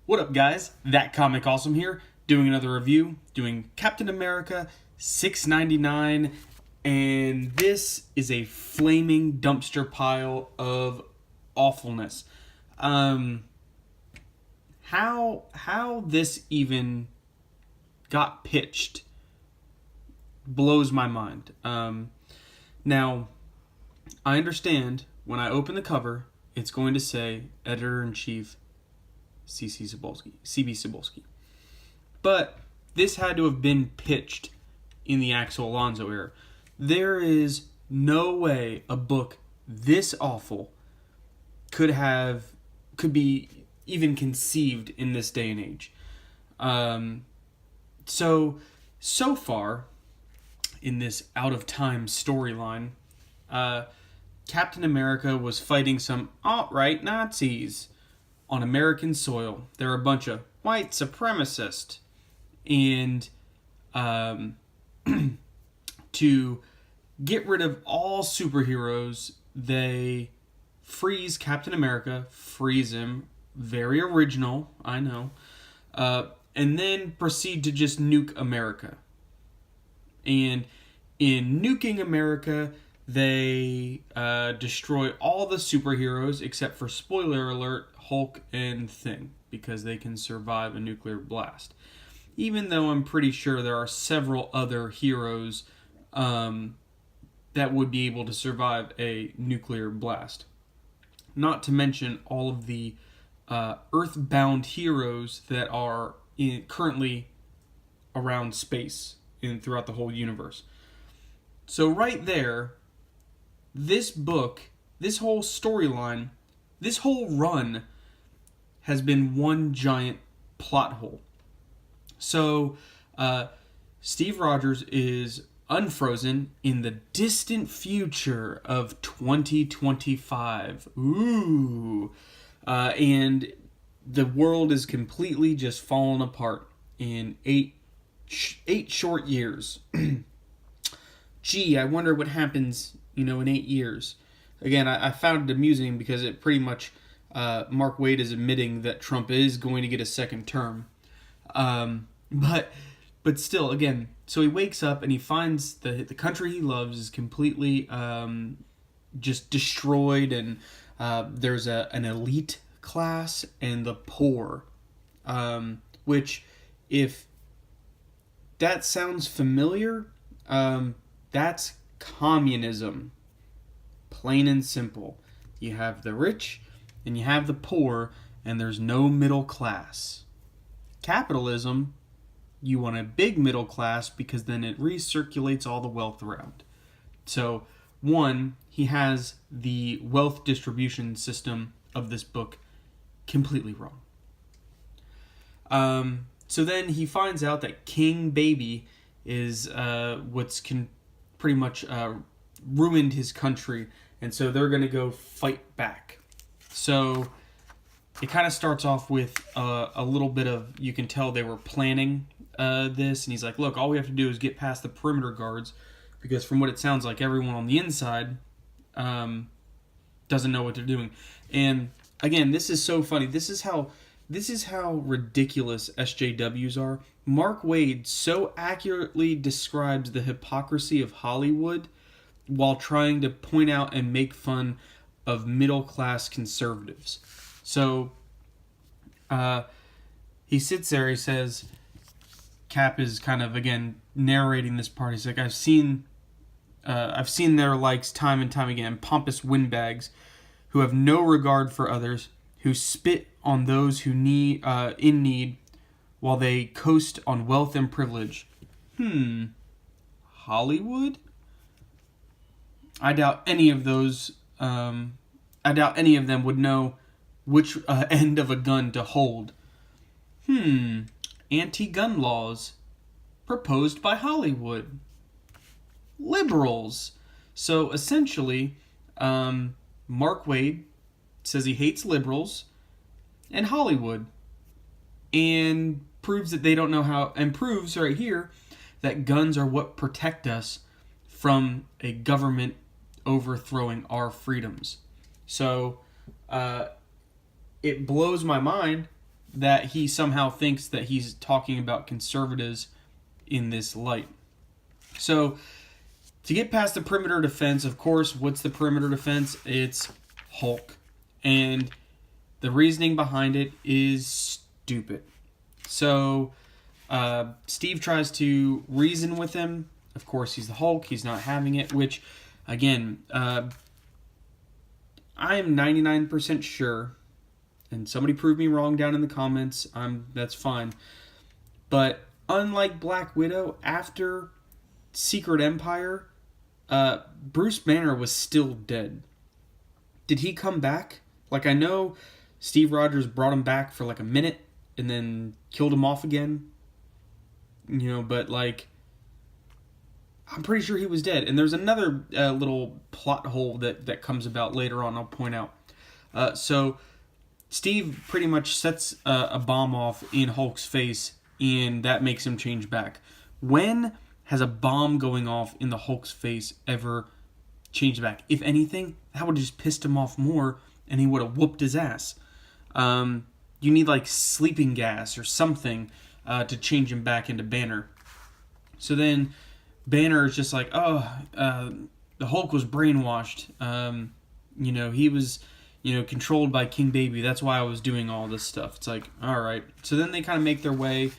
What up, guys? That Comic Awesome here, doing another review, doing Captain America 699, and this is a flaming dumpster pile of awfulness. How this even got pitched blows my mind. Now, I understand when I open the cover, it's going to say Editor-in-Chief CB Cebulski. But this had to have been pitched in the Axel Alonso era. There is no way a book this awful could be even conceived in this day and age. So far in this out of time storyline, Captain America was fighting some alt-right Nazis on American soil. They're a bunch of white supremacists. And to get rid of all superheroes, they freeze Captain America, freeze him, very original, I know, and then proceed to just nuke America. And in nuking America, they destroy all the superheroes except for, spoiler alert, Hulk and Thing, because they can survive a nuclear blast. Even though I'm pretty sure there are several other heroes that would be able to survive a nuclear blast. Not to mention all of the Earth-bound heroes that are currently around space and throughout the whole universe. So right there, this book, this whole storyline, this whole run has been one giant plot hole. So, Steve Rogers is unfrozen in the distant future of 2025. Ooh. And the world is completely just fallen apart in eight short years. Gee, I wonder what happens, in 8 years. Again, I found it amusing because it pretty much, Mark Waid is admitting that Trump is going to get a second term. But still, again, so he wakes up and he finds the country he loves is completely just destroyed, and there's an elite class and the poor, which, if that sounds familiar, that's communism, plain and simple. You have the rich and you have the poor, and there's no middle class. Capitalism, you want a big middle class because then it recirculates all the wealth around. So, one, he has the wealth distribution system of this book completely wrong. So then he finds out that King Baby is what's pretty much ruined his country, and so they're going to go fight back. So it kind of starts off with a little bit of, you can tell they were planning this, and he's like, look, all we have to do is get past the perimeter guards, because from what it sounds like, everyone on the inside doesn't know what they're doing. And again, this is so funny. This is how ridiculous SJWs are. Mark Waid so accurately describes the hypocrisy of Hollywood while trying to point out and make fun of middle-class conservatives. So, he sits there, he says, Cap is kind of, again, narrating this part. He's like, I've seen their likes time and time again, pompous windbags who have no regard for others, who spit on those who in need, while they coast on wealth and privilege. Hollywood? I doubt any of them would know which end of a gun to hold. Anti-gun laws proposed by Hollywood. Liberals. So essentially, Mark Waid says he hates liberals and Hollywood, and proves that they don't know how, and proves right here that guns are what protect us from a government overthrowing our freedoms. So it blows my mind that he somehow thinks that he's talking about conservatives in this light. So, to get past the perimeter defense, of course, what's the perimeter defense? It's Hulk. And the reasoning behind it is stupid. So, Steve tries to reason with him. Of course, he's the Hulk. He's not having it, which, again, I am 99% sure, and somebody prove me wrong down in the comments, that's fine. But unlike Black Widow, after Secret Empire, Bruce Banner was still dead. Did he come back? Like, I know Steve Rogers brought him back for like a minute and then killed him off again. You know, but like, I'm pretty sure he was dead. And there's another little plot hole that comes about later on, I'll point out. So Steve pretty much sets a bomb off in Hulk's face, and that makes him change back. When has a bomb going off in the Hulk's face ever changed back? If anything, that would have just pissed him off more, and he would have whooped his ass. You need like sleeping gas or something to change him back into Banner. So then Banner is just like, the Hulk was brainwashed. You know, he was, controlled by King Baby. That's why I was doing all this stuff. It's like, all right. So then they kind of make their way,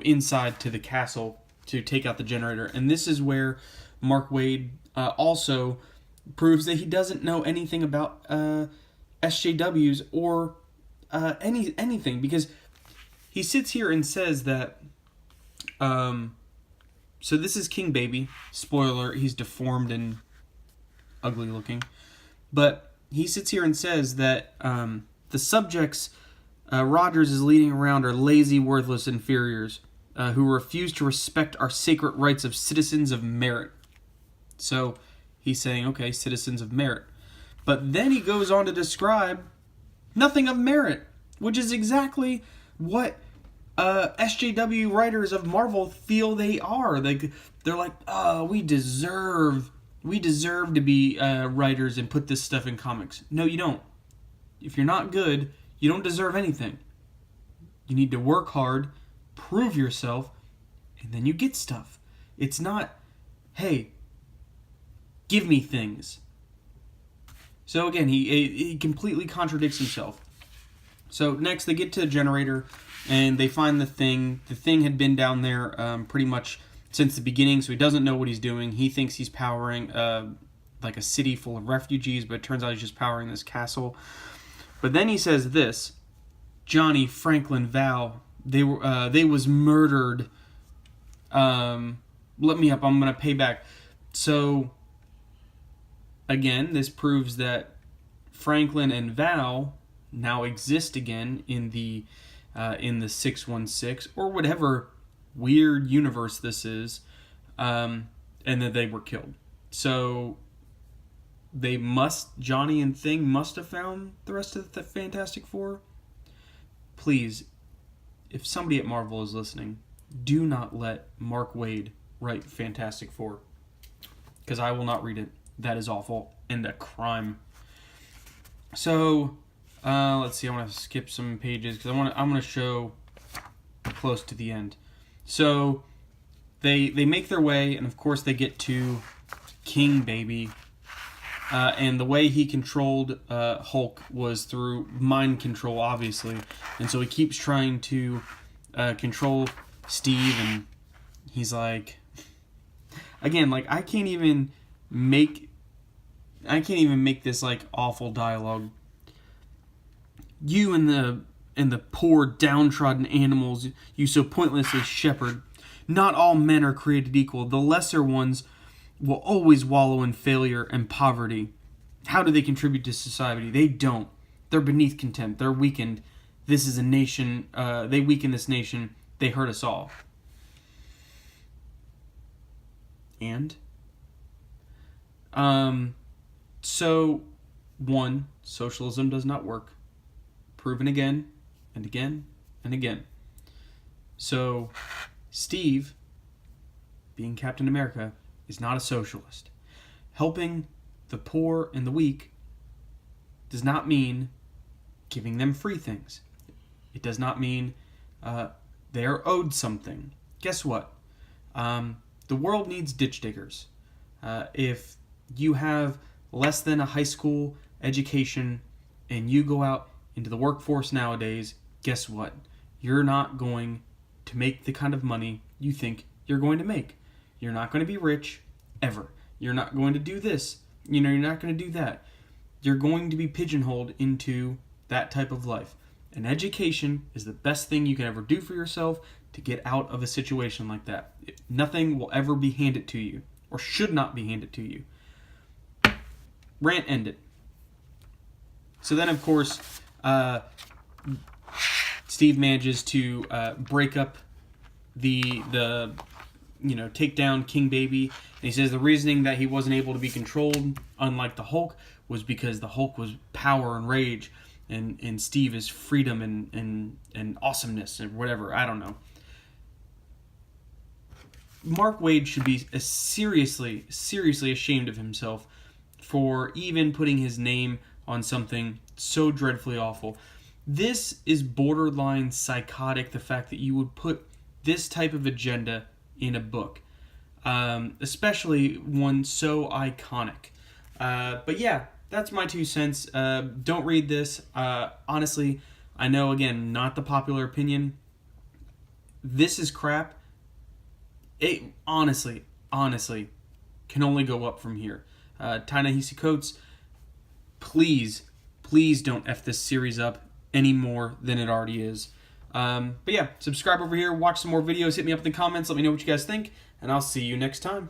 inside to the castle to take out the generator. And this is where Mark Waid also proves that he doesn't know anything about SJWs or anything, because he sits here and says that so this is King Baby. Spoiler, he's deformed and ugly looking. But he sits here and says that the subjects Rogers is leading around are lazy, worthless inferiors who refuse to respect our sacred rights of citizens of merit. So he's saying, okay, citizens of merit. But then he goes on to describe nothing of merit, which is exactly what SJW writers of Marvel feel they are. They're like, we deserve to be writers and put this stuff in comics. No, you don't. If you're not good, you don't deserve anything. You need to work hard, prove yourself, and then you get stuff. It's not, hey, give me things. So again, he completely contradicts himself. So next they get to the generator and they find the thing. The thing had been down there pretty much since the beginning, so he doesn't know what he's doing. He thinks he's powering like a city full of refugees, but it turns out he's just powering this castle. But then he says this: Johnny, Franklin, Val, they was murdered. Let me up, I'm gonna pay back. So again, this proves that Franklin and Val now exist again in the 616 or whatever weird universe this is, and that they were killed. So Johnny and Thing must have found the rest of the Fantastic Four. Please, if somebody at Marvel is listening, do not let Mark Waid write Fantastic Four, because I will not read it. That is awful and a crime. So let's see. I want to skip some pages because I'm going to show close to the end. So they make their way, and of course they get to King Baby. And the way he controlled Hulk was through mind control, obviously. And so he keeps trying to control Steve, and he's like, again, like I can't even make this like awful dialogue. You and the poor downtrodden animals you so pointlessly shepherd. Not all men are created equal. The lesser ones will always wallow in failure and poverty. How do they contribute to society? They don't. They're beneath contempt. They're weakened. This is a nation. They weaken this nation. They hurt us all. And so, one, socialism does not work. Proven again and again and again. So, Steve, being Captain America, is not a socialist. Helping the poor and the weak does not mean giving them free things. It does not mean they are owed something. Guess what? The world needs ditch diggers. If you have less than a high school education and you go out into the workforce nowadays, guess what? You're not going to make the kind of money you think you're going to make. You're not going to be rich ever. You're not going to do this. You're not going to do that. You're going to be pigeonholed into that type of life. And education is the best thing you can ever do for yourself to get out of a situation like that. Nothing will ever be handed to you, or should not be handed to you. Rant ended. So then, of course, Steve manages to break up the take down King Baby. And he says the reasoning that he wasn't able to be controlled, unlike the Hulk, was because the Hulk was power and rage, and Steve is freedom and awesomeness and whatever. I don't know. Mark Waid should be seriously ashamed of himself for even putting his name on something so dreadfully awful. This is borderline psychotic, the fact that you would put this type of agenda in a book, especially one so iconic. But yeah, that's my 2 cents. Don't read this. Honestly, I know, again, not the popular opinion. This is crap. It honestly can only go up from here. Ta-Nehisi Coates, please don't F this series up any more than it already is. But yeah, subscribe over here, watch some more videos, hit me up in the comments, let me know what you guys think, and I'll see you next time.